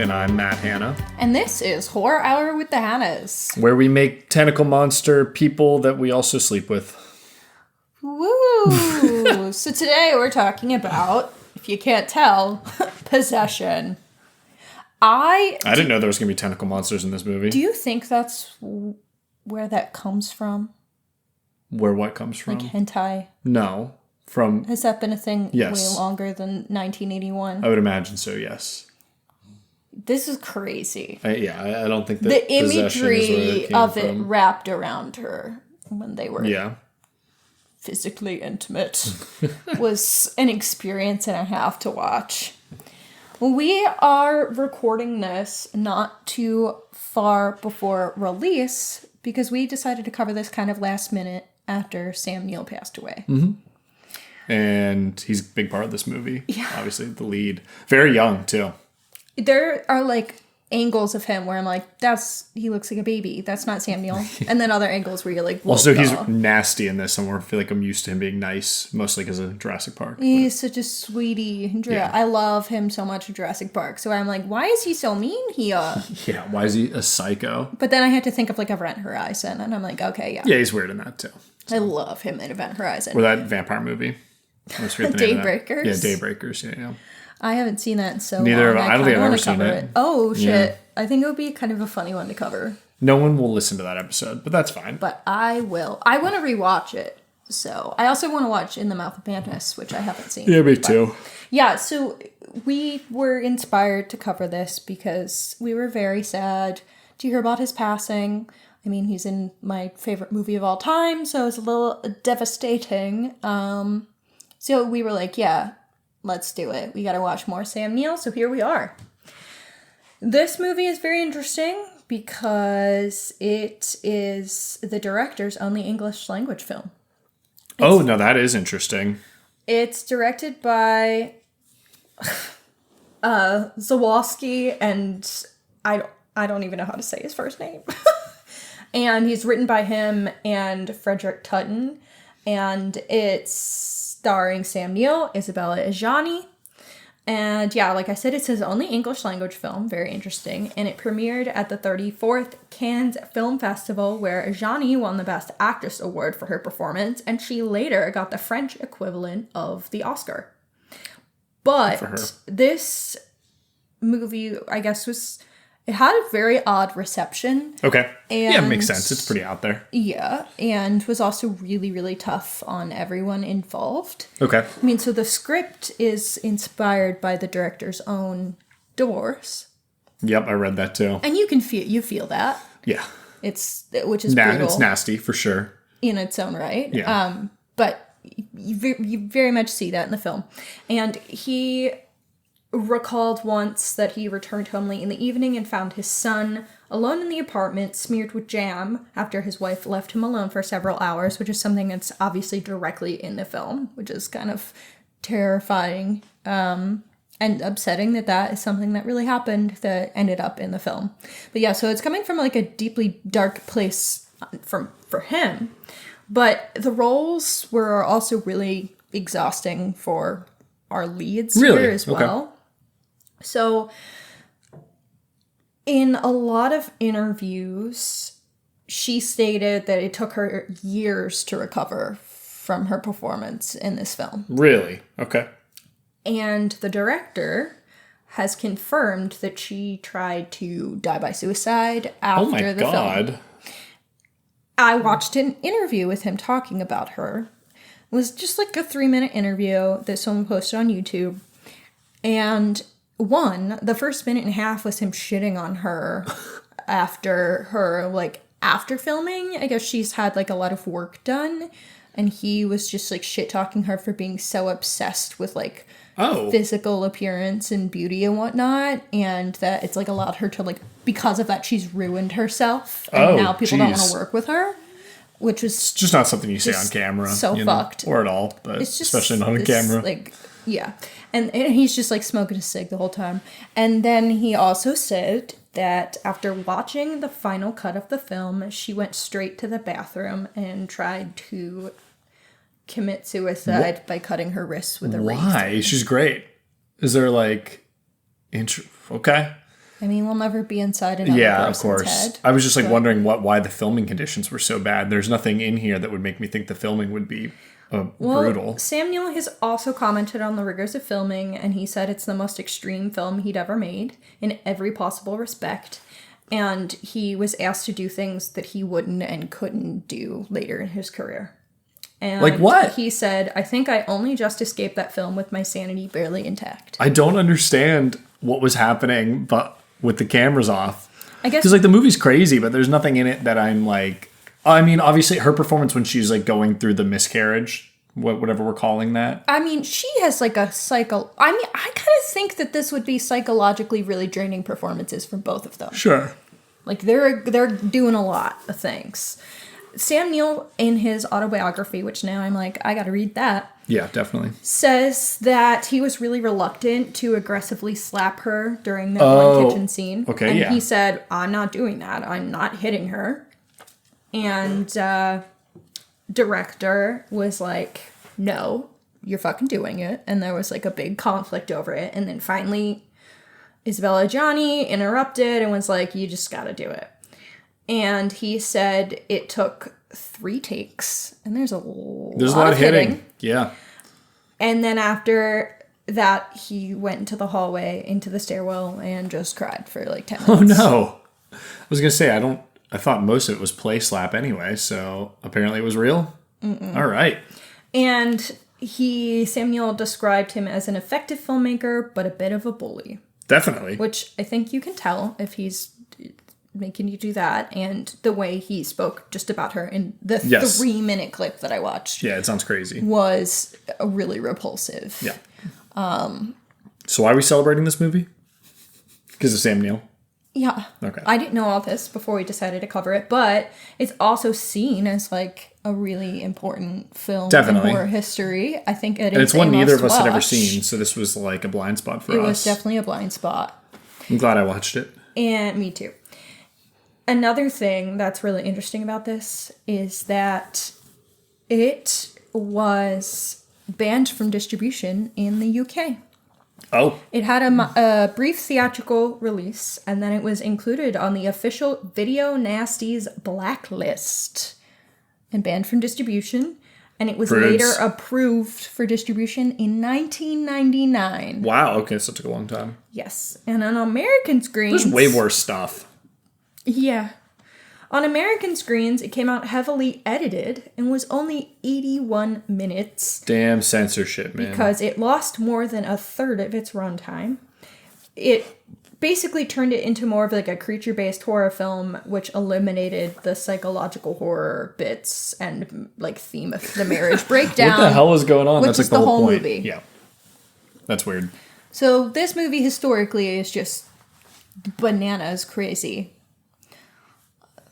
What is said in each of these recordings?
And I'm Matt Hanna. And this is Horror Hour with the Hannas, where we make tentacle monster people that we also sleep with. Woo! So today we're talking about, if you can't tell, possession. I didn't know there was going to be tentacle monsters in this movie. Do you think that's where that comes from? Where what comes from? Like hentai? No. From... Has that been a thing yes. way longer than 1981? I would imagine so, yes. This is crazy. I don't think that the imagery it of it wrapped around her when they were physically intimate was an experience and a half to watch. We are recording this not too far before release because we decided to cover this kind of last minute after Sam Neill passed away. Mm-hmm. And he's a big part of this movie. Yeah. Obviously, the lead. Very young, too. There are, like, angles of him where I'm like, he looks like a baby. That's not Sam Neill. And then other angles where you're like, whoa, also, he's nasty in this, and I feel like I'm used to him being nice, mostly because of Jurassic Park. He's such a sweetie. I love him so much in Jurassic Park. So I'm like, why is he so mean here? Yeah, why is he a psycho? But then I had to think of, like, Event Horizon, and I'm like, okay, yeah. Yeah, he's weird in that, too. So. I love him in Event Horizon. Or that vampire movie. Daybreakers? Yeah, Daybreakers, yeah. I haven't seen that in so Neither long. have I. I don't think I've ever seen it. Oh, shit. Yeah. I think it would be kind of a funny one to cover. No one will listen to that episode, but that's fine. But I will. I want to rewatch it. So I also want to watch In the Mouth of Madness, which I haven't seen. Yeah, me too. Yeah, so we were inspired to cover this because we were very sad to hear about his passing. I mean, he's in my favorite movie of all time, so it's a little devastating. So we were like, yeah, let's do it. We got to watch more Sam Neill, so here we are. This movie is very interesting because it is the director's only English language film. No, that is interesting. It's directed by Żuławski, and I don't even know how to say his first name. And he's written by him and Frederick Tutton, and it's starring Sam Neill, Isabelle, Adjani. And yeah, like I said, it's his only English language film. Very interesting. And it premiered at the 34th Cannes Film Festival, where Adjani won the Best Actress award for her performance, and she later got the French equivalent of the Oscar. But this movie, I guess, it had a very odd reception. Okay. And, yeah, it makes sense. It's pretty out there. Yeah, and was also really, really tough on everyone involved. Okay. I mean, so the script is inspired by the director's own divorce. Yep, I read that too. And you feel that. Yeah. Which is brutal. It's nasty, for sure. In its own right. Yeah. But you very much see that in the film. And he recalled once that he returned home late in the evening and found his son alone in the apartment, smeared with jam, after his wife left him alone for several hours, which is something that's obviously directly in the film, which is kind of terrifying and upsetting that is something that really happened that ended up in the film. But yeah, so it's coming from like a deeply dark place for him, but the roles were also really exhausting for our leads here as well. Okay. So, in a lot of interviews, she stated that it took her years to recover from her performance in this film. Really? Okay. And the director has confirmed that she tried to die by suicide after the film. Oh my God. I watched an interview with him talking about her. It was just like a 3-minute interview that someone posted on YouTube. And the first minute and a half was him shitting on her after filming. I guess she's had like a lot of work done, and he was just like shit talking her for being so obsessed with like physical appearance and beauty and whatnot, and that it's like allowed her to like, because of that, she's ruined herself, and now people don't want to work with her. Which was it's just not something you say on camera. So fucked. Or at all, but it's just especially not on camera. Like, yeah. And he's just like smoking a cig the whole time. And then he also said that after watching the final cut of the film, she went straight to the bathroom and tried to commit suicide by cutting her wrists with a razor. Why? She's great. Is there like... Okay. I mean, we'll never be inside another person's head. I was just like wondering why the filming conditions were so bad. There's nothing in here that would make me think the filming would be brutal. Sam Neill has also commented on the rigors of filming, and he said it's the most extreme film he'd ever made in every possible respect. And he was asked to do things that he wouldn't and couldn't do later in his career. And like what? He said, I think I only just escaped that film with my sanity barely intact. I don't understand what was happening, but with the cameras off. I guess because like the movie's crazy, but there's nothing in it that I'm like. I mean, obviously her performance when she's like going through the miscarriage, whatever we're calling that. I mean, she has like a I mean, I kind of think that this would be psychologically really draining performances for both of them. Sure. Like they're doing a lot of things. Sam Neill, in his autobiography, which now I'm like, I gotta read that. Yeah, definitely. Says that he was really reluctant to aggressively slap her during that one kitchen scene. Okay, and he said, I'm not doing that. I'm not hitting her. And director was like, no, you're fucking doing it. And there was like a big conflict over it. And then finally, Isabelle Adjani interrupted and was like, you just gotta do it. And he said it took 3 takes. And there's a lot of hitting. Yeah. And then after that, he went into the hallway, into the stairwell, and just cried for like 10 minutes. Oh, no. I was going to say, I thought most of it was play slap anyway, so apparently it was real? Mm-mm. All right. And Sam Neill described him as an effective filmmaker, but a bit of a bully. Definitely. Which I think you can tell if he's making you do that, and the way he spoke just about her in the 3-minute clip that I watched. Yeah, it sounds crazy. Was really repulsive. Yeah. So why are we celebrating this movie? Because of Sam Neill? Yeah. Okay. I didn't know all this before we decided to cover it, but it's also seen as like a really important film in horror history. I think it is. And it's one neither of us had ever seen, so this was like a blind spot for us. It was definitely a blind spot. I'm glad I watched it. And me too. Another thing that's really interesting about this is that it was banned from distribution in the UK. Oh. It had a brief theatrical release, and then it was included on the official Video Nasties blacklist and banned from distribution. And it was later approved for distribution in 1999. Wow, okay, so it took a long time. Yes. And on American screens... There's way worse stuff. Yeah. On American screens, it came out heavily edited and was only 81 minutes. Damn censorship, man. Because it lost more than a third of its runtime. It basically turned it into more of like a creature-based horror film, which eliminated the psychological horror bits and like theme of the marriage breakdown. What the hell is going on? That's like the whole point. Movie. Yeah. That's weird. So this movie historically is just bananas crazy.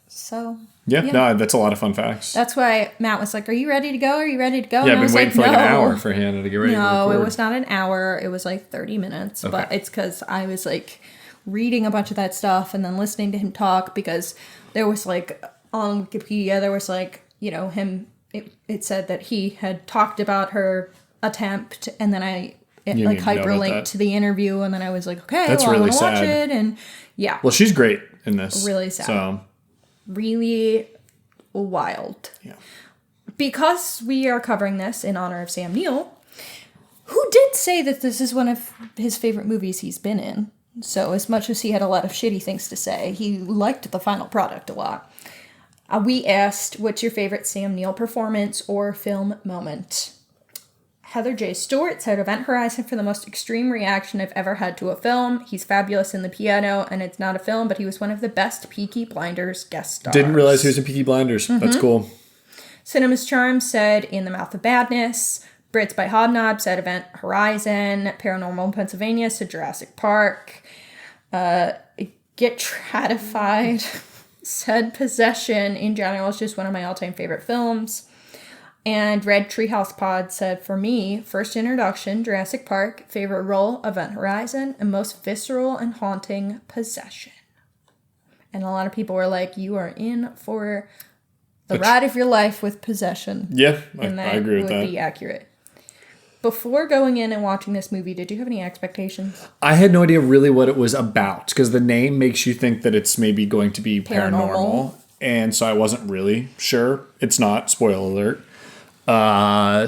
So yeah, no, that's a lot of fun facts. That's why Matt was like, "Are you ready to go? Are you ready to go?" Yeah, and I've been waiting for like an hour for Hannah to get ready. No, it was not an hour. It was like 30 minutes. Okay. But it's because I was like reading a bunch of that stuff and then listening to him talk, because there was like on Wikipedia there was like, you know, it said that he had talked about her attempt, and then it like hyperlinked to the interview, and then I was like, okay, that's really I'm gonna watch sad. it, and yeah. Well, she's great in this. Really sad. So really wild. Yeah. Because we are covering this in honor of Sam Neill, who did say that this is one of his favorite movies he's been in. So as much as he had a lot of shitty things to say, he liked the final product a lot. We asked, what's your favorite Sam Neill performance or film moment? Heather J. Stewart said Event Horizon for the most extreme reaction I've ever had to a film. He's fabulous in the piano, and it's not a film, but he was one of the best Peaky Blinders guest stars. Didn't realize he was in Peaky Blinders. Mm-hmm. That's cool. Cinema's Charm said In the Mouth of Badness. Brits by Hobnob said Event Horizon. Paranormal Pennsylvania said Jurassic Park. Get Tratified said Possession. In general, it's just one of my all-time favorite films. And Red Treehouse Pod said, for me, first introduction, Jurassic Park, favorite role, Event Horizon, and most visceral and haunting, Possession. And a lot of people were like, you are in for the ride of your life with Possession. Yeah, I agree with that. Would be accurate. before going in and watching this movie, did you have any expectations? I had no idea really what it was about, because the name makes you think that it's maybe going to be paranormal. And so I wasn't really sure. It's not, spoiler alert.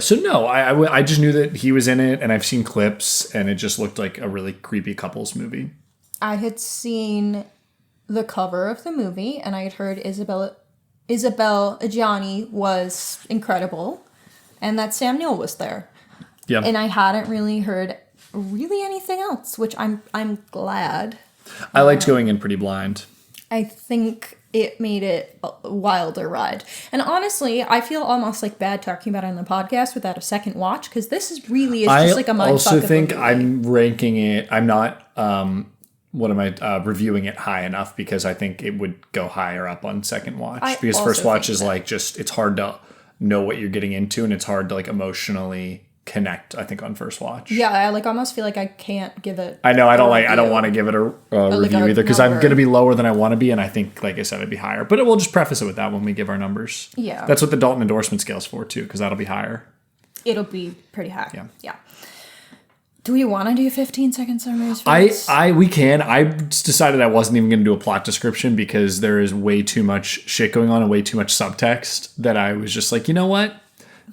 So no, I just knew that he was in it, and I've seen clips, and it just looked like a really creepy couples movie. I had seen the cover of the movie, and I had heard Isabelle Adjani was incredible, and that Sam Neill was there. Yeah. And I hadn't really heard anything else, which I'm glad. I liked going in pretty blind. I think it made it a wilder ride. And honestly, I feel almost like bad talking about it on the podcast without a second watch, because this is just like a mindfuck. I also think I'm ranking it. I'm not. Reviewing it high enough, because I think it would go higher up on second watch. Because first watch is like it's hard to know what you're getting into, and it's hard to like emotionally connect, I think, on first watch. Yeah, I like almost feel like I can't give it. I know I don't want to give it a review either, because I'm going to be lower than I want to be, and I think, like I said, I'd be higher. But we'll just preface it with that when we give our numbers. Yeah, that's what the Dalton endorsement scale's for too, because that'll be higher. It'll be pretty high. Yeah. Do we want to do 15-second summaries for this? We can. I just decided I wasn't even going to do a plot description, because there is way too much shit going on and way too much subtext, that I was just like, you know what?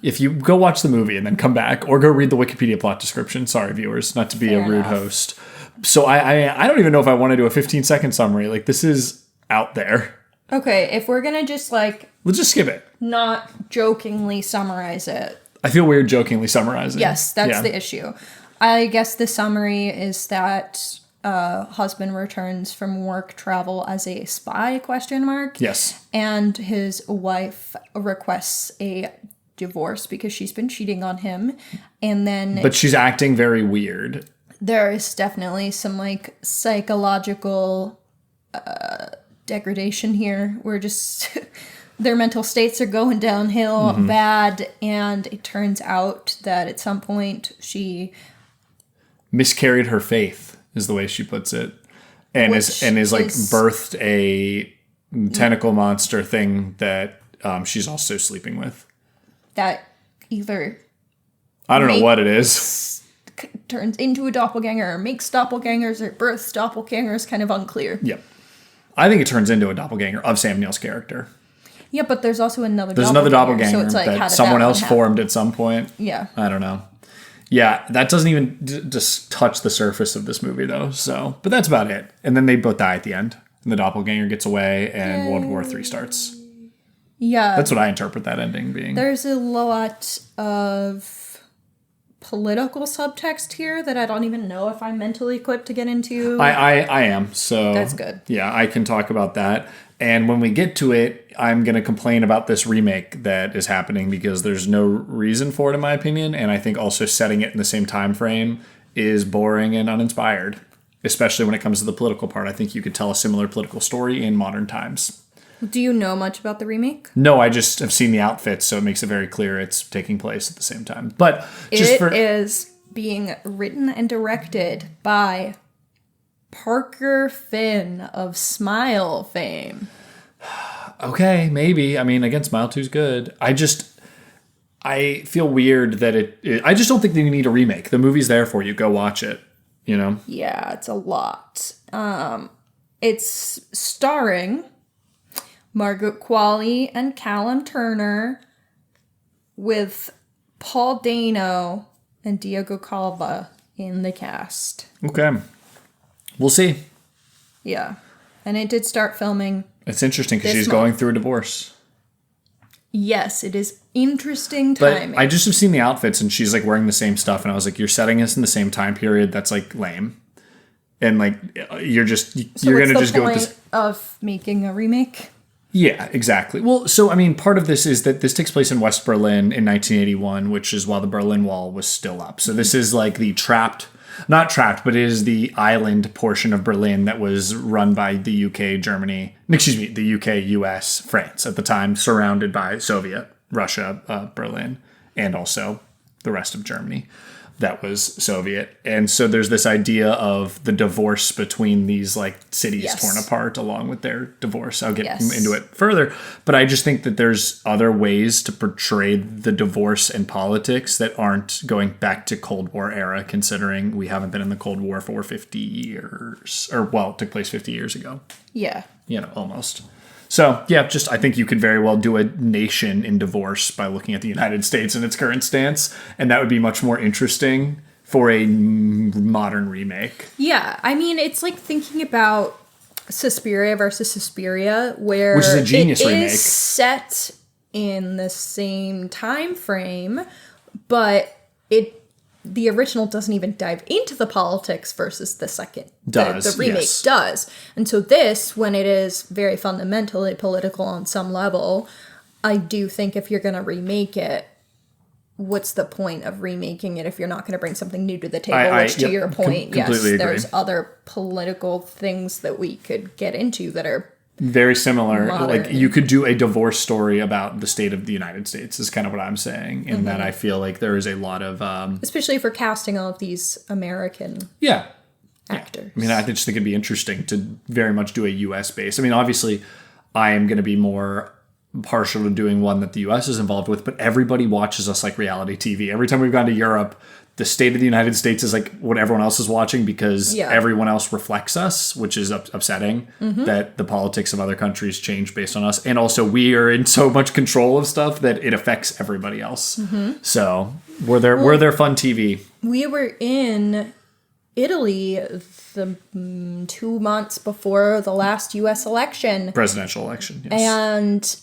If you go watch the movie and then come back, or go read the Wikipedia plot description. Sorry, viewers, not to be a rude host. So I don't even know if I want to do a 15-second summary. Like, this is out there. Okay, if we're going to just like... We'll just skip it. Not jokingly summarize it. I feel weird jokingly summarizing. Yes, that's the issue. I guess the summary is that husband returns from work travel as a spy, ? Yes. And his wife requests a divorce because she's been cheating on him. And then... But she's acting very weird. There is definitely some like psychological degradation here. We're just... Their mental states are going downhill bad. And it turns out that at some point she... miscarried her faith, is the way she puts it, and is like birthed a tentacle monster thing that she's also sleeping with. That either I don't know what it is. Turns into a doppelganger, or makes doppelgangers, or births doppelgangers. Kind of unclear. Yep, I think it turns into a doppelganger of Sam Neill's character. Yeah, but there's also another. There's another doppelganger so it's like, that someone else formed at some point. Yeah, I don't know. Yeah, that doesn't even just touch the surface of this movie, though. So, but that's about it. And then they both die at the end, and the doppelganger gets away, and World War III starts. Yeah, that's what I interpret that ending being. There's a lot of political subtext here that I don't even know if I'm mentally equipped to get into. I am. So that's good. Yeah, I can talk about that. And when we get to it, I'm going to complain about this remake that is happening, because there's no reason for it, in my opinion. And I think also setting it in the same time frame is boring and uninspired, especially when it comes to the political part. I think you could tell a similar political story in modern times. Do you know much about the remake? No, I just have seen the outfits, so it makes it very clear it's taking place at the same time. But it is being written and directed by Parker Finn of Smile fame. Okay, maybe. I mean, again, Smile 2's good. I feel weird that I just don't think that you need a remake. The movie's there for you. Go watch it, you know? Yeah, it's a lot. It's starring Margaret Qualley and Callum Turner, with Paul Dano and Diego Calva in the cast. Okay. We'll see. Yeah. And it did start filming. It's interesting because she's going through a divorce. Yes, it is interesting timing. But I just have seen the outfits, and she's like wearing the same stuff, and I was like, you're setting us in the same time period. That's like lame. And like, you're going to just go with this. Of making a remake? Yeah, exactly. Well, so, I mean, part of this is that this takes place in West Berlin in 1981, which is while the Berlin Wall was still up. So this is like the not trapped, but it is the island portion of Berlin that was run by the UK, the UK, US, France at the time, surrounded by Soviet, Russia, Berlin, and also the rest of Germany that was Soviet. And so there's this idea of the divorce between these like cities torn apart along with their divorce. I'll get into it further, but I just think that there's other ways to portray the divorce in politics that aren't going back to Cold War era, considering we haven't been in the Cold War for 50 years, or well, it took place 50 years ago. Yeah. You know, almost. So, yeah, just I think you could very well do a nation in divorce by looking at the United States and its current stance, and that would be much more interesting for a modern remake. Yeah, I mean, it's like thinking about Suspiria versus Suspiria, where which is a genius remake. Is set in the same time frame, but the original doesn't even dive into the politics versus the second. The remake does. And so this, when it is very fundamentally political on some level, I do think if you're going to remake it, what's the point of remaking it if you're not going to bring something new to the table? Which, to your point, yes, there's other political things that we could get into that are very similar. modern. Like you could do a divorce story about the state of the United States is kind of what I'm saying. In that I feel like there is a lot of especially for casting all of these American actors. I mean, I just think it'd be interesting to very much do a US base. I mean, obviously I am going to be more partial to doing one that the US is involved with, but everybody watches us like reality TV. Every time we've gone to Europe, the state of the United States is like what everyone else is watching because everyone else reflects us, which is upsetting that the politics of other countries change based on us. And also we are in so much control of stuff that it affects everybody else. So we're their fun TV. We were in Italy 2 months before the last U.S. election. Presidential election, yes. And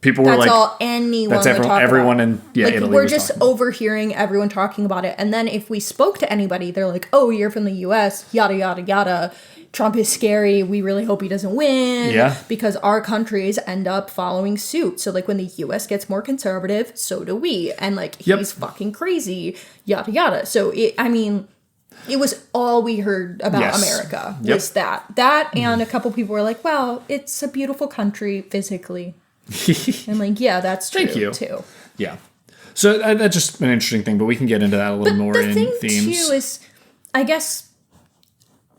people were that's all anyone would talk everyone about. in Italy we're was just overhearing everyone talking about it. And then if we spoke to anybody, they're like, oh, you're from the U.S., yada, yada, yada. Trump is scary. We really hope he doesn't win. Yeah. Because our countries end up following suit. So, like, when the U.S. gets more conservative, so do we. And, like, he's fucking crazy, yada, yada. So, it was all we heard about America was that. That and a couple people were like, well, it's a beautiful country physically. I'm like, yeah, that's true. Thank you. Too. Yeah. So that's just an interesting thing, but we can get into that a little more in themes. The thing, too, is, I guess...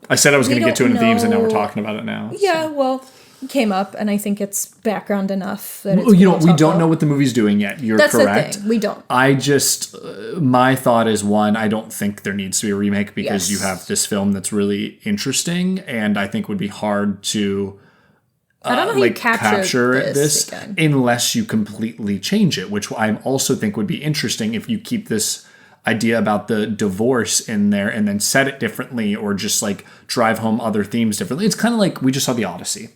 I said I was going to get to it in themes, and now we're talking about it now. Yeah, well, it came up, and I think it's background enough that it's we don't know what the movie's doing yet. You're correct. That's the thing. We don't. I just... my thought is, one, I don't think there needs to be a remake because you have this film that's really interesting, and I think would be hard to... I don't know how you capture this again. Unless you completely change it, which I also think would be interesting if you keep this idea about the divorce in there and then set it differently or just like drive home other themes differently. It's kind of like we just saw The Odyssey.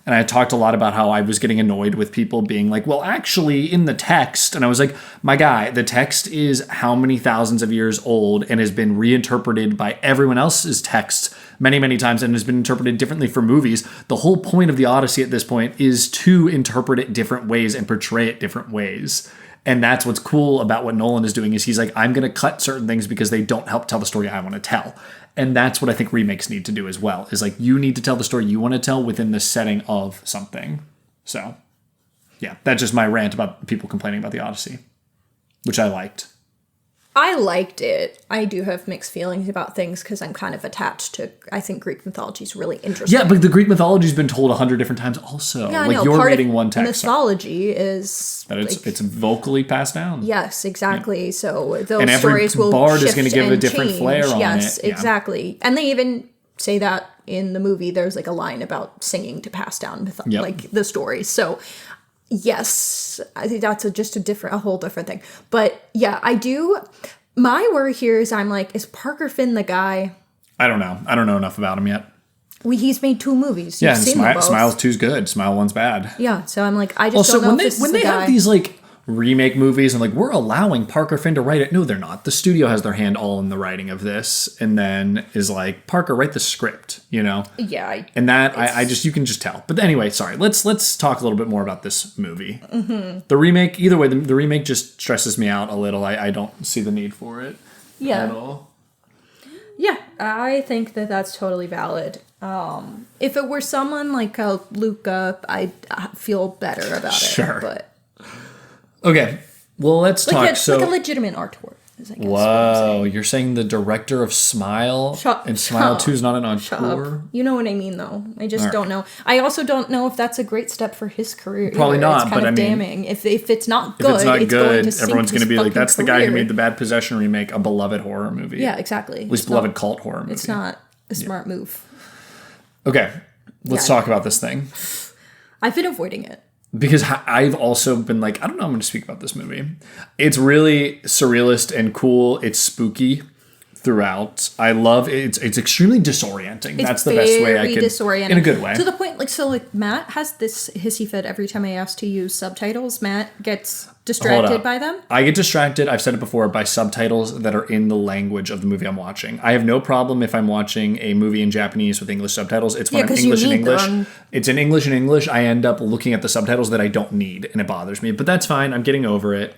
And I talked a lot about how I was getting annoyed with people being like, well, actually in the text, and I was like, my guy, the text is how many thousands of years old and has been reinterpreted by everyone else's texts many, many times and has been interpreted differently for movies. The whole point of The Odyssey at this point is to interpret it different ways and portray it different ways. And that's what's cool about what Nolan is doing is he's like, I'm going to cut certain things because they don't help tell the story I want to tell. And that's what I think remakes need to do as well, is like you need to tell the story you want to tell within the setting of something. So, yeah, that's just my rant about people complaining about The Odyssey, which I liked. I liked it. I do have mixed feelings about things because I'm kind of attached to, I think Greek mythology is really interesting. Yeah, but the Greek mythology's been told 100 different times also. Yeah, like you're reading one text. Mythology is... that it's vocally passed down. Yes, exactly. Yeah. So those and stories will bard shift is going to give and a different change. flair on it. Yes, exactly. And they even say that in the movie. There's like a line about singing to pass down like the stories. So... yes, I think that's a whole different thing. But yeah, I do... my worry here is I'm like, is Parker Finn the guy? I don't know. I don't know enough about him yet. He's made 2 movies. Yeah, and Smile 2's good. Smile 1's bad. Yeah, so I'm like, I just don't know if this is the guy. When they have these like remake movies and like we're allowing Parker Finn to write it. No, they're not. The studio has their hand all in the writing of this, and then is like, Parker, write the script. You know? Yeah. And that I just you can just tell. But anyway, sorry. Let's talk a little bit more about this movie. Mm-hmm. The remake. Either way, the remake just stresses me out a little. I don't see the need for it. At all. Yeah, I think that that's totally valid. If it were someone like Luca, I'd feel better about it. Sure. But okay, well, let's talk. Like a legitimate artwork. Whoa, you're saying the director of Smile and Smile 2 is not an encore? You know what I mean, though. I just don't know. I also don't know if that's a great step for his career. Probably not, it's kind of damning. If it's not good, everyone's going to be like, that's the guy who made the Bad Possession remake, a beloved horror movie. Yeah, exactly. At least beloved cult horror movie. It's not a smart move. Okay, let's talk about this thing. I've been avoiding it. Because I've also been like, I don't know, I'm going to speak about this movie. It's really surrealist and cool. It's spooky throughout. I love it. It's extremely disorienting. That's the best way I could. Disorienting. In a good way. To the point, Matt has this hissy fit every time I ask to use subtitles. Matt gets distracted by them. I get distracted, I've said it before, by subtitles that are in the language of the movie I'm watching. I have no problem if I'm watching a movie in Japanese with English subtitles. It's when I'm English and English. It's in English and English. I end up looking at the subtitles that I don't need, and it bothers me. But that's fine. I'm getting over it.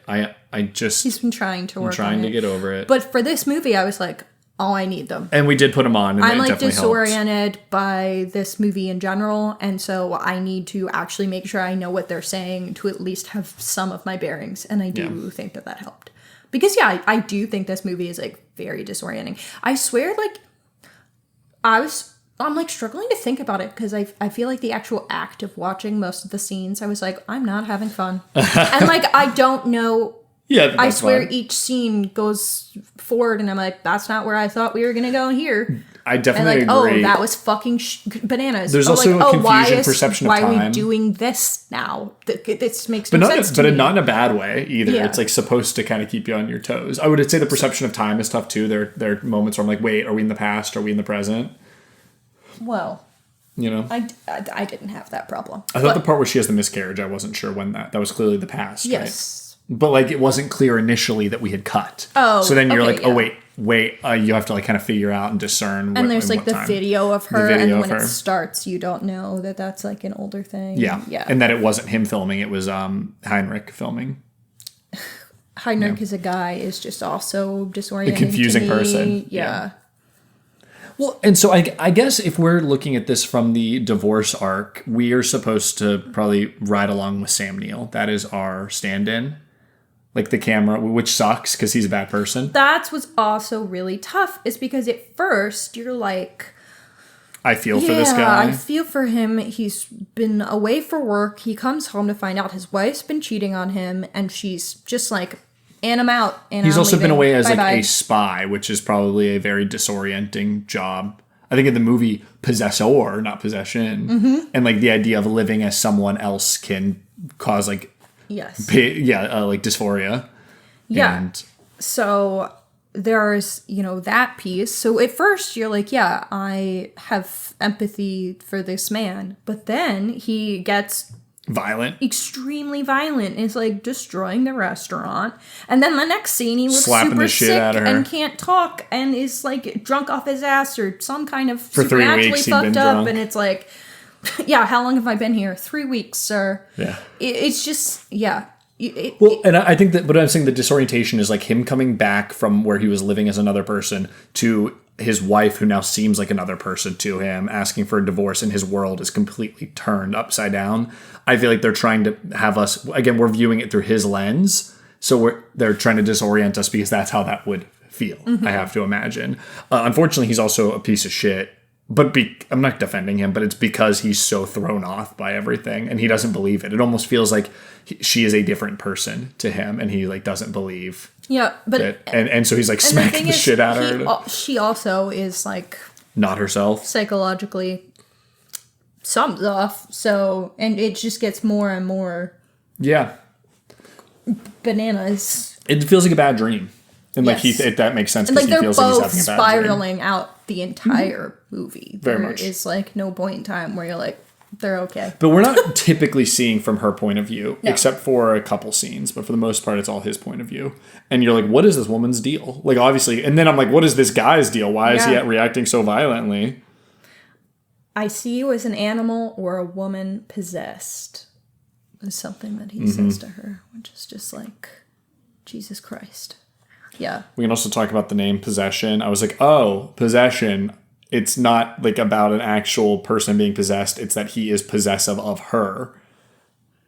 He's been trying to work on it. I'm trying to get over it. But for this movie, I was like, oh, I need them. And we did put them on, and I'm definitely disoriented helped. by this movie in general, and so I need to actually make sure I know what they're saying to at least have some of my bearings, and I do think that helped. Because, I do think this movie is, very disorienting. I swear, I'm, struggling to think about it, because I feel like the actual act of watching most of the scenes, I was like, I'm not having fun. And, I don't know... Yeah, I swear each scene goes forward, and I'm like, that's not where I thought we were going to go here. I definitely agree. Oh, that was fucking bananas. There's also a confusion perception of time. Why are we doing this now? This makes no sense to me. But not in a bad way either. Yeah. It's supposed to kind of keep you on your toes. I would say the perception of time is tough too. There are moments where I'm like, wait, are we in the past? Are we in the present? Well... I didn't have that problem. I thought the part where she has the miscarriage, I wasn't sure when that was clearly the past. Yes. Right? But it wasn't clear initially that we had cut. Oh, so then you're oh wait, you have to kind of figure out and discern. And there's the video of her, and when it starts, you don't know that that's an older thing. Yeah, and that it wasn't him filming; it was Heinrich filming. Heinrich is a guy, is just also disorienting. A confusing person. Yeah. Well, and so I guess if we're looking at this from the divorce arc, we are supposed to probably ride along with Sam Neill. That is our stand-in. The camera, which sucks because he's a bad person. That's what's also really tough, is because at first you're like... I feel for this guy. I feel for him. He's been away for work. He comes home to find out his wife's been cheating on him, and she's just like, and I'm out. And he's I'm also leaving. been away as Bye-bye. A spy, which is probably a very disorienting job. I think in the movie Possessor, not Possession, and the idea of living as someone else can cause dysphoria. Yeah. And so there's, that piece. So at first you're like, yeah, I have empathy for this man. But then he gets violent. Extremely violent. It's destroying the restaurant. And then the next scene he looks slapping super the shit sick out of her. And can't talk and is drunk off his ass or some kind of for 3 supernaturally weeks, fucked up. Drunk. And it's yeah, how long have I been here? 3 weeks, sir. Yeah. It's just, yeah. And I think that, but I'm saying the disorientation is him coming back from where he was living as another person to his wife, who now seems like another person to him, asking for a divorce, and his world is completely turned upside down. I feel like they're trying to have us, again, we're viewing it through his lens, so they're trying to disorient us because that's how that would feel, I have to imagine. Unfortunately, he's also a piece of shit. But I'm not defending him, but it's because he's so thrown off by everything, and he doesn't believe it. It almost feels like she is a different person to him, and he doesn't believe. Yeah, but that, and so he's smacking the shit out of her. She also is not herself, psychologically something's off. So, and it just gets more and more. Yeah. Bananas. It feels like a bad dream. And that makes sense because he feels like he's having a bad dream. They're both spiraling out the entire movie. Very much. There is no point in time where you're they're okay. But we're not typically seeing from her point of view, except for a couple scenes. But for the most part, it's all his point of view. And you're what is this woman's deal? Obviously. And then I'm what is this guy's deal? Why is he reacting so violently? I see you as an animal or a woman possessed. Is something that he says to her, which is just Jesus Christ. Yeah. We can also talk about the name Possession. I was oh, possession. It's not about an actual person being possessed. It's that he is possessive of her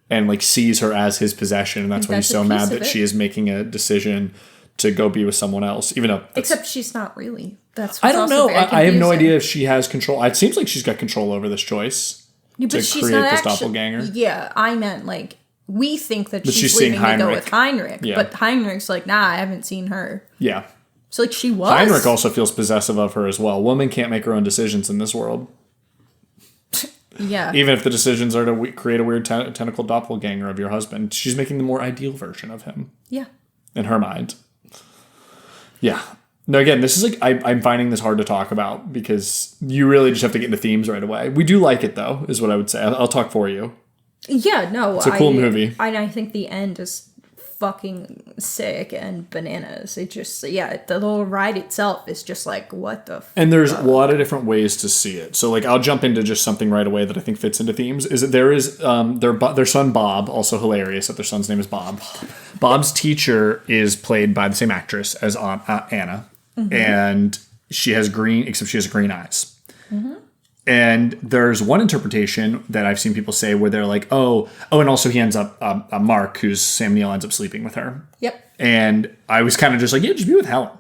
and sees her as his possession. And that's why he's so mad that she is making a decision to go be with someone else, even though... Except she's not really. I don't know. I have no idea if she has control. It seems like she's got control over this choice to create this doppelganger. Yeah, I meant like, we think that she's leaving to go with Heinrich. Yeah. But Heinrich's like, nah, I haven't seen her. Yeah. So like she was. Heinrich also feels possessive of her as well. Women can't make her own decisions in this world. Yeah. Even if the decisions are to create a weird tentacle doppelganger of your husband, she's making the more ideal version of him. Yeah. In her mind. Yeah. No, again, this is like, I'm finding this hard to talk about because you really just have to get into themes right away. We do like it, though, is what I would say. I'll talk for you. Yeah, no. It's a cool movie. I think the end is fucking sick and bananas. It just, the little ride itself is just like, what the fuck? And there's a lot of different ways to see it. So, like, I'll jump into just something right away that I think fits into themes. Is that there is their son Bob, also hilarious that their son's name is Bob. Bob's teacher is played by the same actress as Anna. Mm-hmm. And she has green eyes. Mm-hmm. And there's one interpretation that I've seen people say where they're like, oh, and also he ends up, Mark, who's Sam Neill, ends up sleeping with her. Yep. And I was kind of just like, yeah, just be with Helen.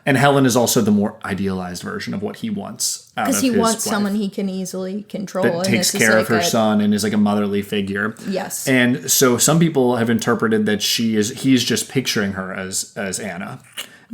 And Helen is also the more idealized version of what he wants out of his wife. Because he wants someone he can easily control. That takes care of her son and is like a motherly figure. Yes. And so some people have interpreted that he's just picturing her as Anna.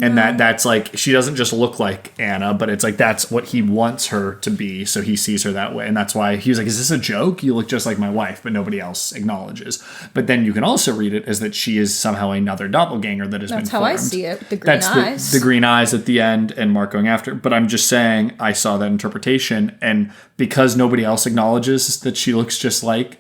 And that's like, she doesn't just look like Anna, but it's like, that's what he wants her to be. So he sees her that way. And that's why he was like, is this a joke? You look just like my wife, but nobody else acknowledges. But then you can also read it as that she is somehow another doppelganger that has been formed. That's how I see it. The green eyes. The green eyes at the end and Mark going after. But I'm just saying, I saw that interpretation. And because nobody else acknowledges that she looks just like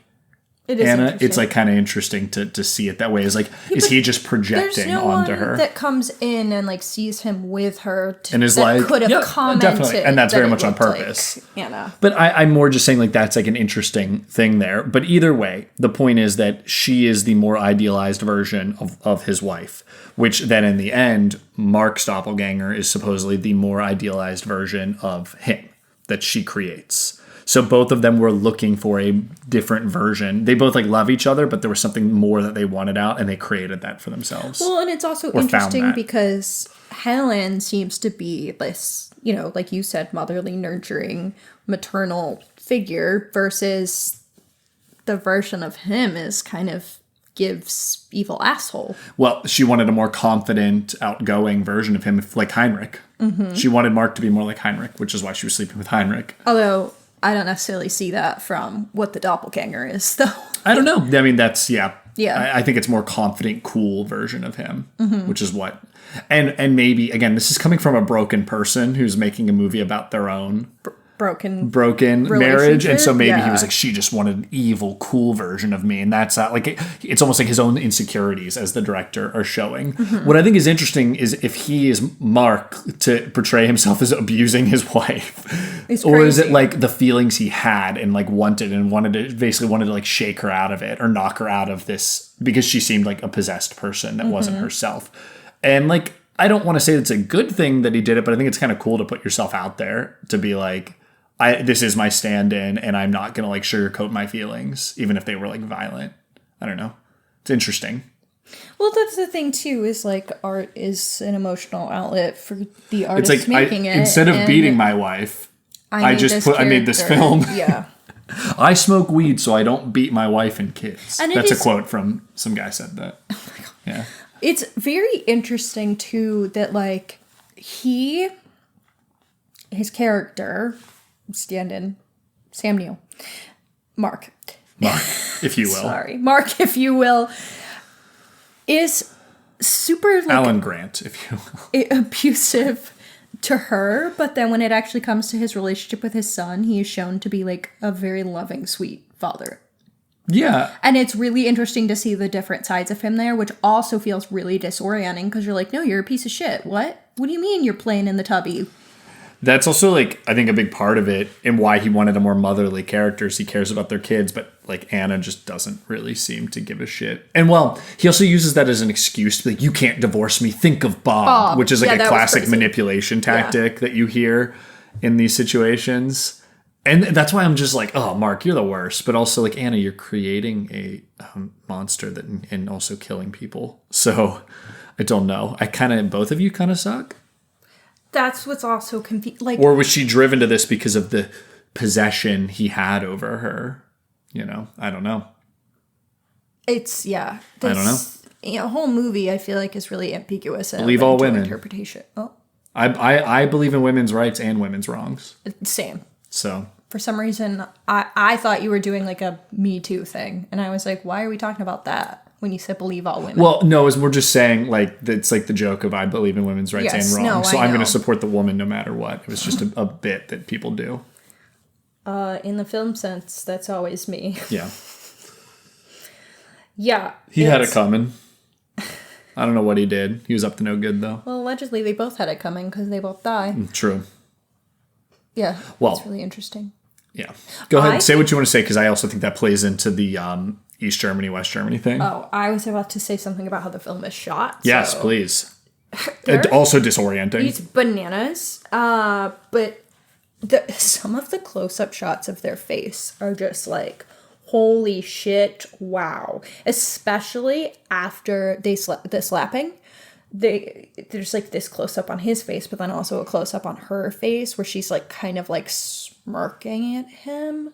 Anna, it's like kind of interesting to see it that way. Is like, is he just projecting onto her? One that comes in and like sees him with her and is like, could have commented, definitely, and that's very much on purpose. Like Anna. But I'm more just saying like that's like an interesting thing there. But either way, the point is that she is the more idealized version of his wife, which then in the end, Mark's doppelganger is supposedly the more idealized version of him that she creates. So both of them were looking for a different version. They both like love each other, but there was something more that they wanted out, and they created that for themselves. Well, and it's also interesting because Helen seems to be this, like you said, motherly, nurturing, maternal figure versus the version of him is kind of gives evil asshole. Well, she wanted a more confident, outgoing version of him, like Heinrich. Mm-hmm. She wanted Mark to be more like Heinrich, which is why she was sleeping with Heinrich. Although I don't necessarily see that from what the doppelganger is, though. I don't know. I mean, that's, yeah. Yeah. I think it's more confident, cool version of him, which is what... And maybe, again, this is coming from a broken person who's making a movie about their own... broken marriage, and so maybe he was like, she just wanted an evil, cool version of me, and that's not like it's almost like his own insecurities as the director are showing. Mm-hmm. What I think is interesting is if he is Mark to portray himself as abusing his wife, or is it like the feelings he had and like wanted to like shake her out of it or knock her out of this because she seemed like a possessed person that wasn't herself, and like I don't want to say it's a good thing that he did it, but I think it's kind of cool to put yourself out there to be like, this is my stand-in, and I'm not gonna like sugarcoat my feelings, even if they were like violent. I don't know. It's interesting. Well, that's the thing too. Is like art is an emotional outlet for the artist. It's like making it. Instead of beating my wife, I made this film. Yeah. I smoke weed so I don't beat my wife and kids. And that's a quote from some guy said that. Oh my God. Yeah. It's very interesting too that like his character. Stand-in, Sam Neill. Mark, if you will. Sorry. Mark, if you will, is super... like, Alan Grant, if you will. Abusive to her, but then when it actually comes to his relationship with his son, he is shown to be like a very loving, sweet father. Yeah. And it's really interesting to see the different sides of him there, which also feels really disorienting because you're like, no, you're a piece of shit. What? What do you mean you're playing in the tubby? That's also, like, I think a big part of it and why he wanted a more motherly character is he cares about their kids, but, like, Anna just doesn't really seem to give a shit. And, well, he also uses that as an excuse to be like, you can't divorce me, think of Bob. Which is, like, a classic manipulation tactic that you hear in these situations. And that's why I'm just like, oh, Mark, you're the worst. But also, like, Anna, you're creating a monster that and also killing people. So... I don't know. Both of you kind of suck. That's what's also confusing. Like, or was she driven to this because of the possession he had over her? You know, I don't know. It's, yeah. I don't know. The whole movie, I feel like, is really ambiguous. Believe all women. Interpretation. Oh. I believe in women's rights and women's wrongs. Same. So. For some reason, I thought you were doing like a Me Too thing. And I was like, why are we talking about that when you said believe all women? Well, no, we're just saying, like, it's like the joke of I believe in women's rights and wrongs. So I'm going to support the woman no matter what. It was just a bit that people do. In the film sense, that's always me. Yeah. Yeah. He had it coming. I don't know what he did. He was up to no good, though. Well, allegedly, they both had it coming because they both die. True. Yeah. Well, that's really interesting. Yeah. Go ahead and say what you want to say, because I also think that plays into the East Germany, West Germany thing. Oh, I was about to say something about how the film is shot. Yes, please. And also disorienting. It's bananas. But some of the close-up shots of their face are just like, holy shit, wow. Especially after the slapping. There's like this close-up on his face, but then also a close-up on her face where she's like kind of like smirking at him.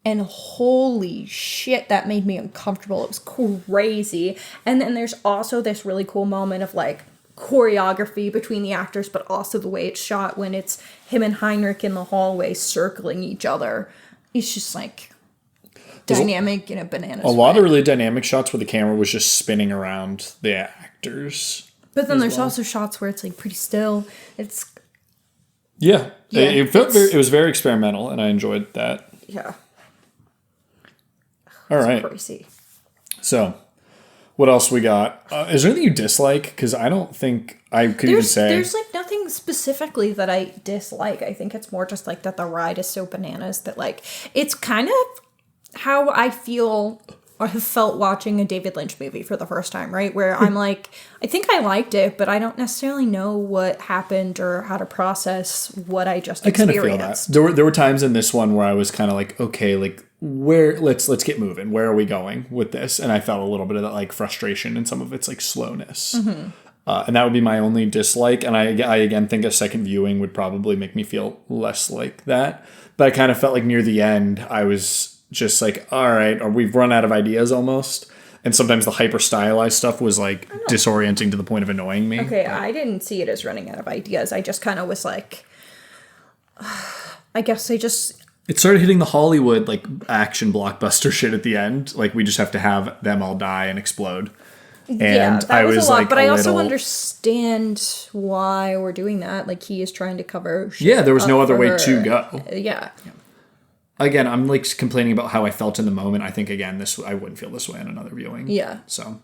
And holy shit, that made me uncomfortable. It was crazy. And then there's also this really cool moment of like choreography between the actors, but also the way it's shot when it's him and Heinrich in the hallway circling each other. It's just like dynamic in a bananas. A lot of really dynamic shots where the camera was just spinning around the actors. But then there's also shots where it's like pretty still. It's it was very experimental, and I enjoyed that. Yeah. All right. Crazy. So, what else we got? Is there anything you dislike? Because I don't think I could even say. There's like nothing specifically that I dislike. I think it's more just like that the ride is so bananas that like it's kind of how I feel or have felt watching a David Lynch movie for the first time, right? Where I'm like, I think I liked it, but I don't necessarily know what happened or how to process what I just experienced. I kind of feel that. There were times in this one where I was kind of like, okay, like let's get moving. Where are we going with this? And I felt a little bit of that like frustration and some of its like slowness. Mm-hmm. And that would be my only dislike. And I again think a second viewing would probably make me feel less like that. But I kind of felt like near the end, I was just like, all right, or we've run out of ideas almost. And sometimes the hyper stylized stuff was like disorienting to the point of annoying me. Okay, I didn't see it as running out of ideas. I just kind of was like, I guess I just... It started hitting the Hollywood like action blockbuster shit at the end. Like we just have to have them all die and explode. And yeah, that was a lot, like, but I also understand why we're doing that. Like he is trying to cover shit. Yeah, there was no other way to go. Yeah. Again, I'm like complaining about how I felt in the moment. I think again, I wouldn't feel this way in another viewing. Yeah. So,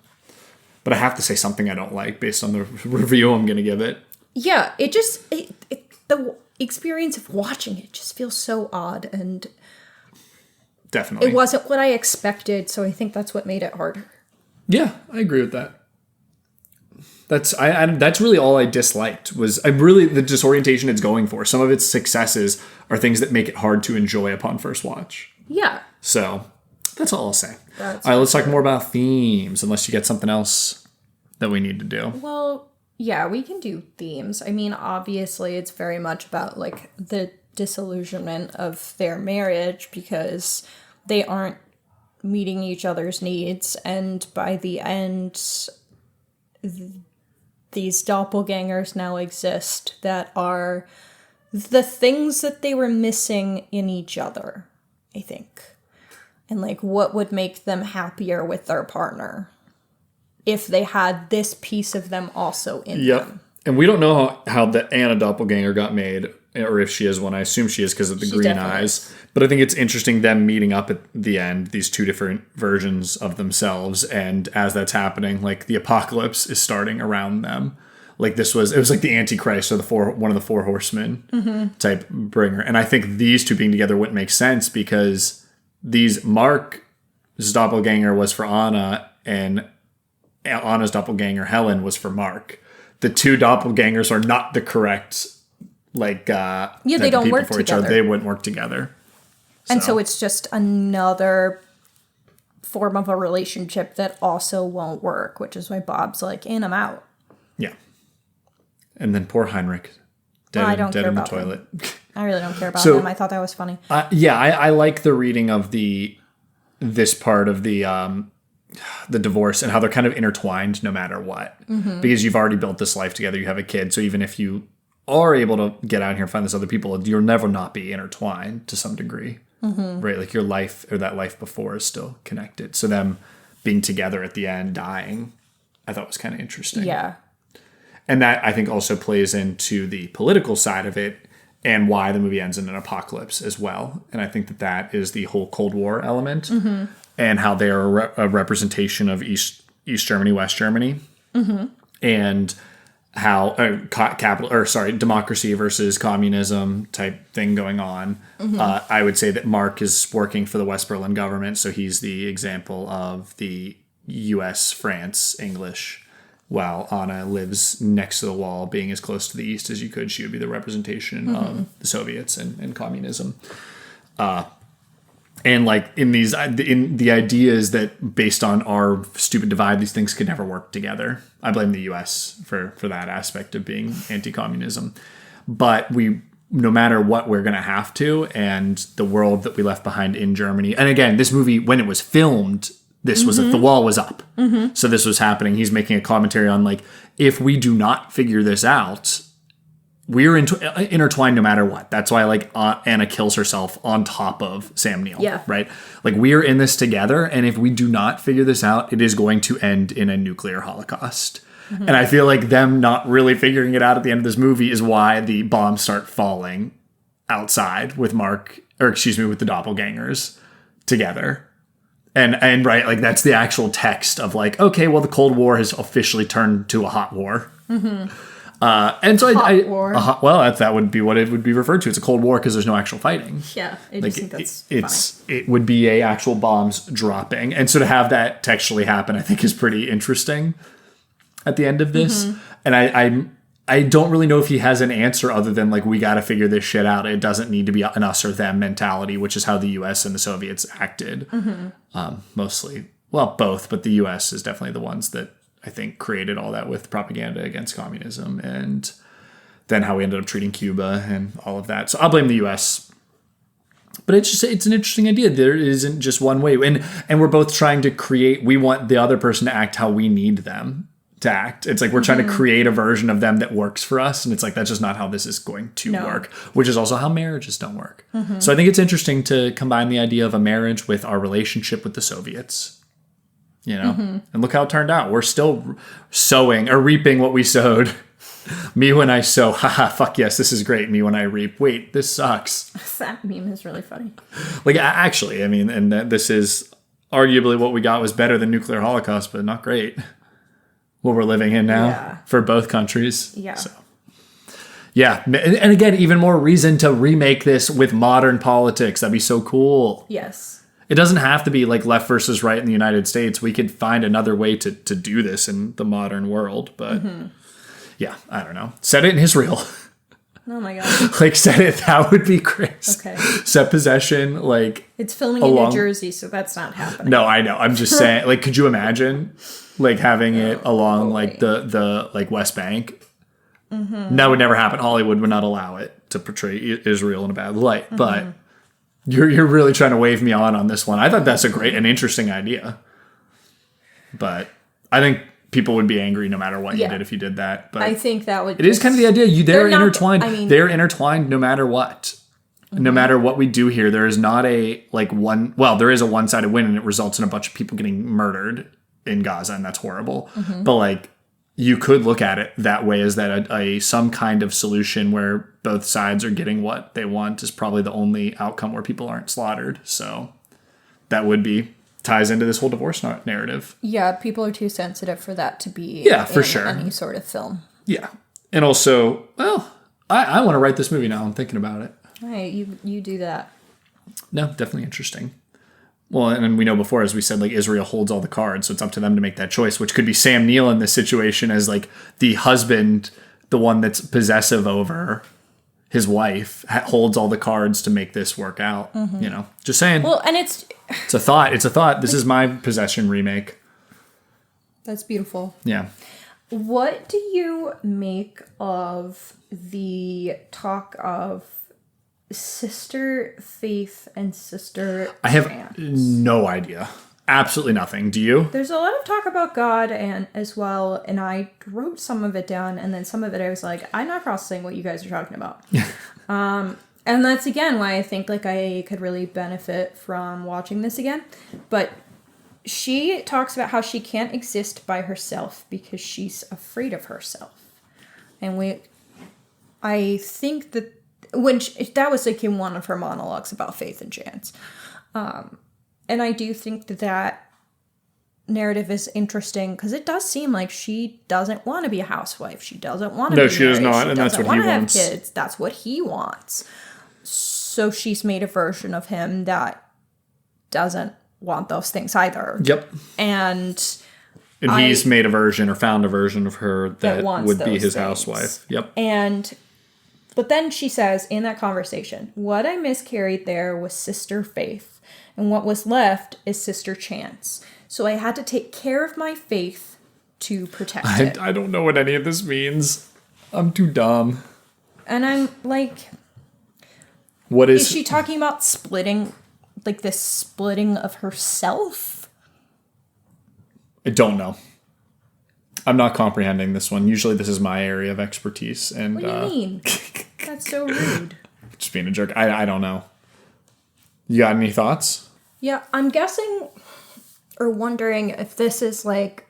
but I have to say something I don't like based on the review I'm going to give it. Yeah, it just the experience of watching it just feels so odd, and definitely it wasn't what I expected. So I think that's what made it harder. Yeah, I agree with that. That's really all I disliked was the disorientation it's going for. Some of its successes are things that make it hard to enjoy upon first watch. Yeah. So that's all I'll say. All right, let's talk more about themes, unless you get something else that we need to do. Well, yeah, we can do themes. I mean, obviously it's very much about like the disillusionment of their marriage because they aren't meeting each other's needs, and by the end these doppelgangers now exist that are the things that they were missing in each other, I think. And like what would make them happier with their partner if they had this piece of them also in them. And we don't know how the Anna doppelganger got made, or if she is one. I assume she is because of the green eyes. But I think it's interesting them meeting up at the end, these two different versions of themselves. And as that's happening, like the apocalypse is starting around them. Like it was like the Antichrist or one of the four horsemen type bringer. And I think these two being together wouldn't make sense because Mark's doppelganger was for Anna and Anna's doppelganger, Helen, was for Mark. The two doppelgangers are not the correct, like, they don't work together. They wouldn't work together. And so it's just another form of a relationship that also won't work, which is why Bob's like, and I'm out. And then poor Heinrich, dead in the toilet. I really don't care about him. I thought that was funny. I like the reading of this part of the divorce and how they're kind of intertwined no matter what. Because you've already built this life together. You have a kid. So even if you are able to get out here and find this other people, you'll never not be intertwined to some degree. Right? Like your life or that life before is still connected. So them being together at the end, dying, I thought was kind of interesting. Yeah. And that, I think, also plays into the political side of it and why the movie ends in an apocalypse as well. And I think that is the whole Cold War element and how they are a representation of East Germany, West Germany, and how democracy versus communism type thing going on. I would say that Mark is working for the West Berlin government, so he's the example of the U.S., France, English, while Anna lives next to the wall, being as close to the East as you could. She would be the representation of the Soviets and communism. And like in the ideas that based on our stupid divide, these things could never work together. I blame the U.S. for that aspect of being anti-communism. But no matter what, we're going to have to. And the world that we left behind in Germany. And again, this movie, when it was filmed, this was the wall was up. So this was happening. He's making a commentary on like, if we do not figure this out, we're intertwined no matter what. That's why like Anna kills herself on top of Sam Neill. Yeah. Right? Like we're in this together. And if we do not figure this out, it is going to end in a nuclear holocaust. And I feel like them not really figuring it out at the end of this movie is why the bombs start falling outside with with the doppelgangers together. And right, like that's the actual text of like, okay, well, the Cold War has officially turned to a hot war. And so war. That would be what it would be referred to. It's a Cold War because there's no actual fighting. Yeah, I just think that's funny. It would be a actual bombs dropping, and so to have that textually happen, I think is pretty interesting. At the end of this, and I don't really know if he has an answer other than like we got to figure this shit out. It doesn't need to be an us or them mentality, which is how the U.S. and the Soviets acted mostly. Well, both, but the U.S. is definitely the ones that I think created all that with propaganda against communism, and then how we ended up treating Cuba and all of that. So I'll blame the U.S. But it's an interesting idea. There isn't just one way, and we're both trying to create. We want the other person to act how we need them to act. It's like we're trying to create a version of them that works for us, and it's like that's just not how this is going to work, which is also how marriages don't work. So I think it's interesting to combine the idea of a marriage with our relationship with the Soviets, and look how it turned out. We're still sowing or reaping what we sowed. Me when I sow, haha, fuck yes, this is great. Me when I reap, wait, this sucks. That meme is really funny. Like actually, I mean, and this is arguably what we got was better than nuclear holocaust, but not great. What we're living in now for both countries. Yeah. So, yeah. And again, even more reason to remake this with modern politics. That'd be so cool. Yes. It doesn't have to be like left versus right in the United States. We could find another way to do this in the modern world. But yeah, I don't know. Set it in Israel. Oh my God. Like set it. That would be crazy. Okay. Set possession. Like it's filming in New Jersey, so that's not happening. No, I know. I'm just saying, like, could you imagine like having it along like the like West Bank? That would never happen. Hollywood would not allow it to portray Israel in a bad light. But you're really trying to wave me on this one. I thought that's an interesting idea. But I think people would be angry no matter what you did if you did that. But I think that would. It is kind of the idea. They're intertwined. They're intertwined no matter what. No matter what we do here, there is not a like one. Well, there is a one-sided win, and it results in a bunch of people getting murdered in Gaza, and that's horrible. But like, you could look at it that way, as that a some kind of solution where both sides are getting what they want is probably the only outcome where people aren't slaughtered. So that would be. Ties into this whole divorce narrative. Yeah, people are too sensitive for that to be for sure. Any sort of film. Yeah. And also, well, I want to write this movie now. I'm thinking about it. All right, you do that. No, definitely interesting. Well, and we know before, as we said, like Israel holds all the cards, so it's up to them to make that choice, which could be Sam Neill in this situation as like the husband, the one that's possessive over his wife, holds all the cards to make this work out. Just saying. Well, and it's a thought. It's a thought. This is my possession remake. That's beautiful. Yeah. What do you make of the talk of Sister Faith and Sister I have Chance? no idea. Absolutely nothing. Do you? There's a lot of talk about God and as well, and I wrote some of it down, and then some of it I was like, I'm not processing what you guys are talking about. And that's again why I think like I could really benefit from watching this again. But she talks about how she can't exist by herself because she's afraid of herself. And I think that that was like in one of her monologues about faith and chance. And I do think that narrative is interesting because it does seem like she doesn't want to be a housewife. She doesn't want to be married. No, she does not, and that's what he wants. Have kids. That's what he wants. So she's made a version of him that doesn't want those things either. Yep. And he's made a version or found a version of her that would be his things. housewife. Yep. But then she says in that conversation, what I miscarried there was Sister Faith, and what was left is Sister Chance. So I had to take care of my faith to protect it. I don't know what any of this means. I'm too dumb. And I'm like, what is she talking about splitting, like this splitting of herself? I don't know. I'm not comprehending this one. Usually this is my area of expertise. And what do you mean? That's so rude. Just being a jerk. I don't know. You got any thoughts? Yeah, I'm guessing or wondering if this is like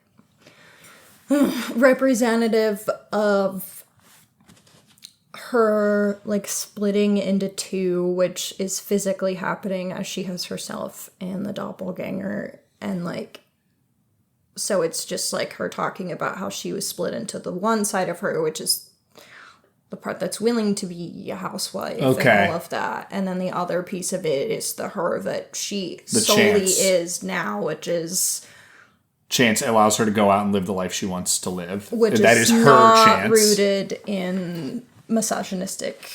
representative of her like splitting into two, which is physically happening as she has herself and the doppelganger, and like so it's just like her talking about how she was split into the one side of her, which is the part that's willing to be a housewife and all of that, and then the other piece of it is her that she solely is now, which is Chance allows her to go out and live the life she wants to live. Which that is her chance, rooted in misogynistic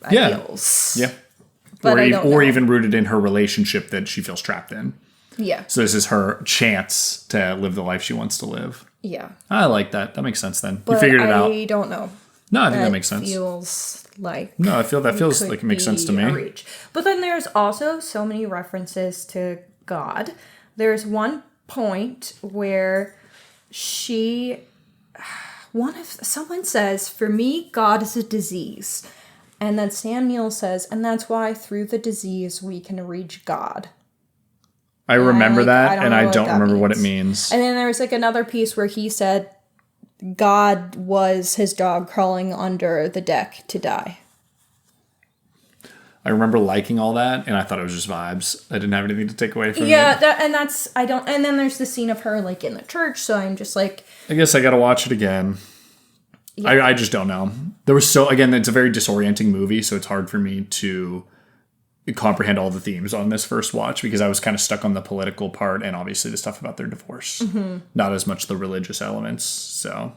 ideals. Yeah. But or even rooted in her relationship that she feels trapped in. Yeah. So this is her chance to live the life she wants to live. Yeah. I like that. That makes sense then. But you figured it out. I don't know. No, I think that makes sense. Feels like that feels like it makes sense to me. But then there's also so many references to God. There's one point where someone says, "For me, God is a disease," and then Sam Neill says, "And that's why through the disease we can reach God." I remember that, and I don't remember what it means. And then there was like another piece where he said God was his dog crawling under the deck to die. I remember liking all that, and I thought it was just vibes. I didn't have anything to take away from it. Yeah, and then there's the scene of her like in the church, so I'm just like, I guess I gotta watch it again. Yeah. I just don't know. It's a very disorienting movie, so it's hard for me to comprehend all the themes on this first watch because I was kind of stuck on the political part and obviously the stuff about their divorce. Mm-hmm. Not as much the religious elements, so...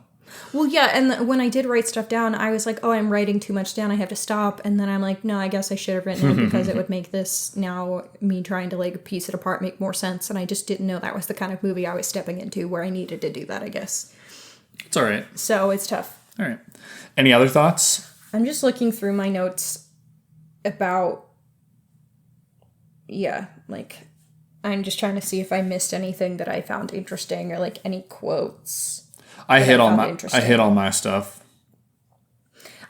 Well, yeah, and when I did write stuff down, I was like, oh, I'm writing too much down, I have to stop. And then I'm like, no, I guess I should have written it because it would make this, now me trying to like piece it apart, make more sense. And I just didn't know that was the kind of movie I was stepping into where I needed to do that, I guess. It's all right. So it's tough. All right. Any other thoughts? I'm just looking through my notes about, I'm just trying to see if I missed anything that I found interesting or like any quotes. I hit all my stuff.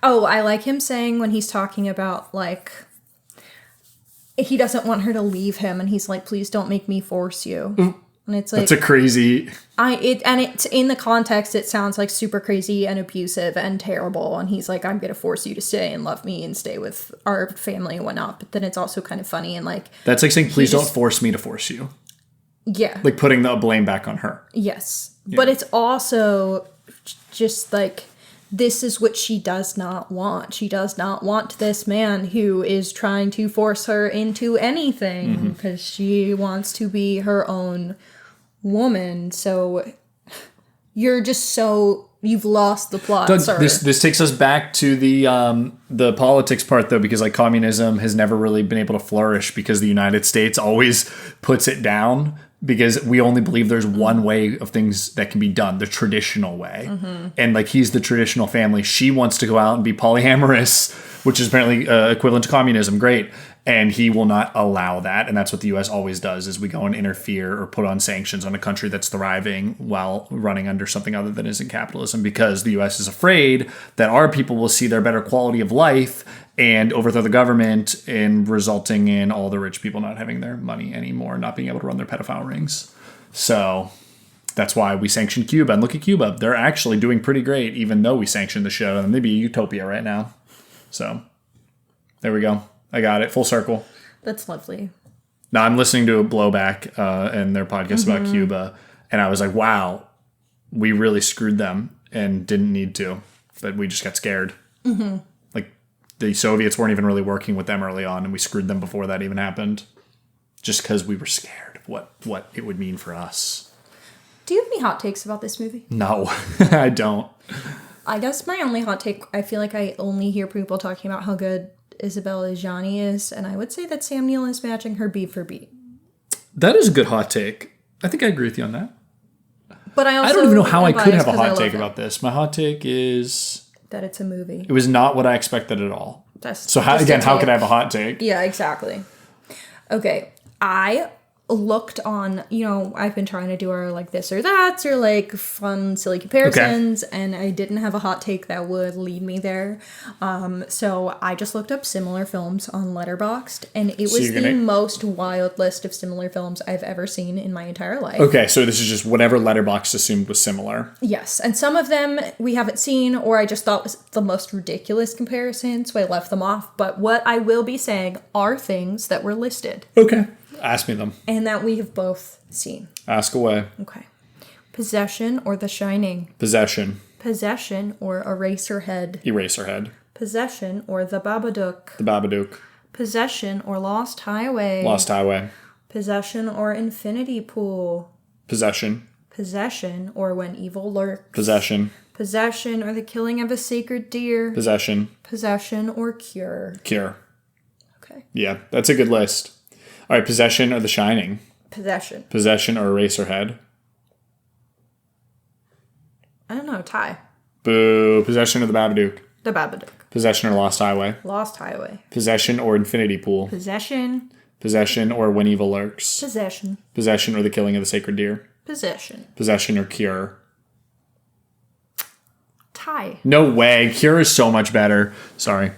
Oh, I like him saying when he's talking about like he doesn't want her to leave him, and he's like, "Please don't make me force you." Mm. And it's like that's a crazy. It's in the context. It sounds like super crazy and abusive and terrible. And he's like, "I'm going to force you to stay and love me and stay with our family and whatnot." But then it's also kind of funny and like that's like saying, "Please don't force me to force you." Yeah, like putting the blame back on her. Yes. Yeah. But it's also just like, this is what she does not want. She does not want this man who is trying to force her into anything because she wants to be her own woman. So you've lost the plot, Doug, sir. This takes us back to the politics part, though, because like communism has never really been able to flourish because the United States always puts it down because we only believe there's one way of things that can be done, the traditional way. And like, he's the traditional family. She wants to go out and be polyamorous, which is apparently equivalent to communism. Great. And he will not allow that. And that's what the U.S. always does, is we go and interfere or put on sanctions on a country that's thriving while running under something other than isn't capitalism, because the U.S. is afraid that our people will see their better quality of life and overthrow the government, and resulting in all the rich people not having their money anymore, not being able to run their pedophile rings. So that's why we sanctioned Cuba. And look at Cuba. They're actually doing pretty great, even though we sanctioned the shit out of them. They'd be a utopia right now. So there we go. I got it. Full circle. That's lovely. Now I'm listening to a Blowback and their podcast about Cuba, and I was like, wow, we really screwed them and didn't need to, but we just got scared. Like, the Soviets weren't even really working with them early on, and we screwed them before that even happened, just because we were scared of what it would mean for us. Do you have any hot takes about this movie? No, I don't. I guess my only hot take, I feel like I only hear people talking about how good Isabelle Adjani is, and I would say that Sam Neill is matching her beat for beat. That is a good hot take. I think I agree with you on that. But I don't even know how I could have a hot take about this. My hot take is that it's a movie. It was not what I expected at all. So how could I have a hot take? Yeah, exactly. Okay, I looked on, I've been trying to do our like this or that, or like fun silly comparisons, and I didn't have a hot take that would lead me there. So I just looked up similar films on Letterboxd, and it was the most wild list of similar films I've ever seen in my entire life. Okay, so this is just whatever Letterboxd assumed was similar. Yes, and some of them we haven't seen, or I just thought was the most ridiculous comparison, so I left them off. But what I will be saying are things that were listed. Okay. Ask me them. And that we have both seen. Ask away. Okay. Possession or The Shining? Possession. Possession or Eraserhead? Eraserhead. Possession or The Babadook? The Babadook. Possession or Lost Highway? Lost Highway. Possession or Infinity Pool? Possession. Possession or When Evil Lurks? Possession. Possession or The Killing of a Sacred Deer? Possession. Possession or Cure? Cure. Okay. Yeah, that's a good list. All right, Possession or The Shining? Possession. Possession or Eraserhead? I don't know, tie. Boo. Possession or The Babadook? The Babadook. Possession or Lost Highway? Lost Highway. Possession or Infinity Pool? Possession. Possession or When Evil Lurks? Possession. Possession or The Killing of the Sacred Deer? Possession. Possession or Cure? Tie. No way. Cure is so much better. Sorry.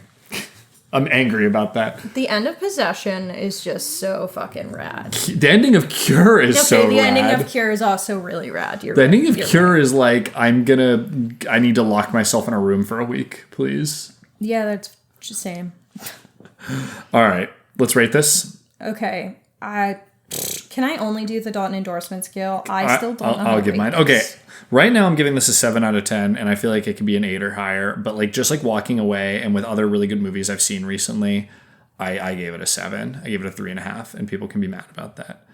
I'm angry about that. The end of Possession is just so fucking rad. The ending of Cure is so rad. The ending of Cure is also really rad. The ending of Cure is like, I need to lock myself in a room for a week, please. Yeah, that's just same. All right, let's rate this. Okay. Can I only do the Dalton endorsement scale? I still don't know how I'll to give rate mine. this. Okay. Right now I'm giving this a 7 out of 10, and I feel like it could be an 8 or higher. But like, just like walking away and with other really good movies I've seen recently, I gave it a 7. I gave it a 3.5, and people can be mad about that.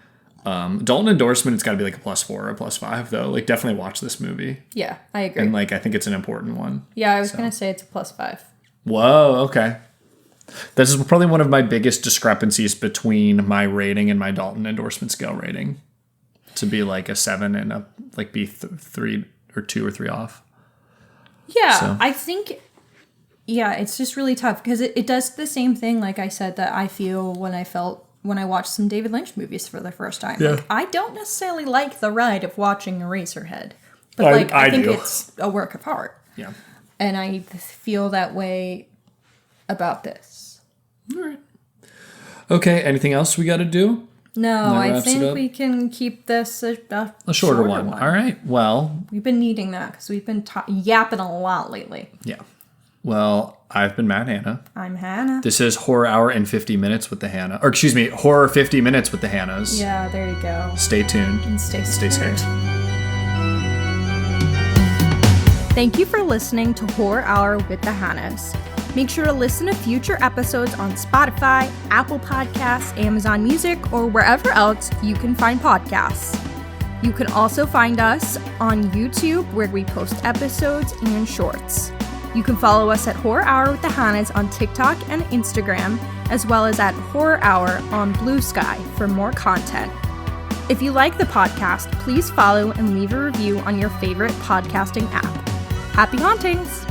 Dalton endorsement, it's got to be like a +4 or a +5 though. Like, definitely watch this movie. Yeah, I agree. And like, I think it's an important one. Yeah, I was gonna say it's a +5. Whoa, okay. This is probably one of my biggest discrepancies between my rating and my Dalton endorsement scale rating. To be like a 7 and be 3 or 2 or 3 off. Yeah, so. I think. Yeah, it's just really tough because it does the same thing. Like I said, that I feel when I watched some David Lynch movies for the first time. Yeah. Like, I don't necessarily like the ride of watching Eraserhead, but I think it's a work of art. Yeah, and I feel that way about this. All right. Okay. Anything else we got to do? No, I think we can keep this a shorter one. All right. Well, we've been needing that because we've been yapping a lot lately. Yeah. Well, I've been Matt Hannah. I'm Hannah. This is Horror Hour in 50 Minutes with the Hannah. Or excuse me, Horror 50 Minutes with the Hannahs. Yeah, there you go. Stay tuned. And stay scared. Thank you for listening to Horror Hour with the Hannahs. Make sure to listen to future episodes on Spotify, Apple Podcasts, Amazon Music, or wherever else you can find podcasts. You can also find us on YouTube, where we post episodes and shorts. You can follow us at Horror Hour with the Hannahs on TikTok and Instagram, as well as at Horror Hour on Blue Sky for more content. If you like the podcast, please follow and leave a review on your favorite podcasting app. Happy hauntings!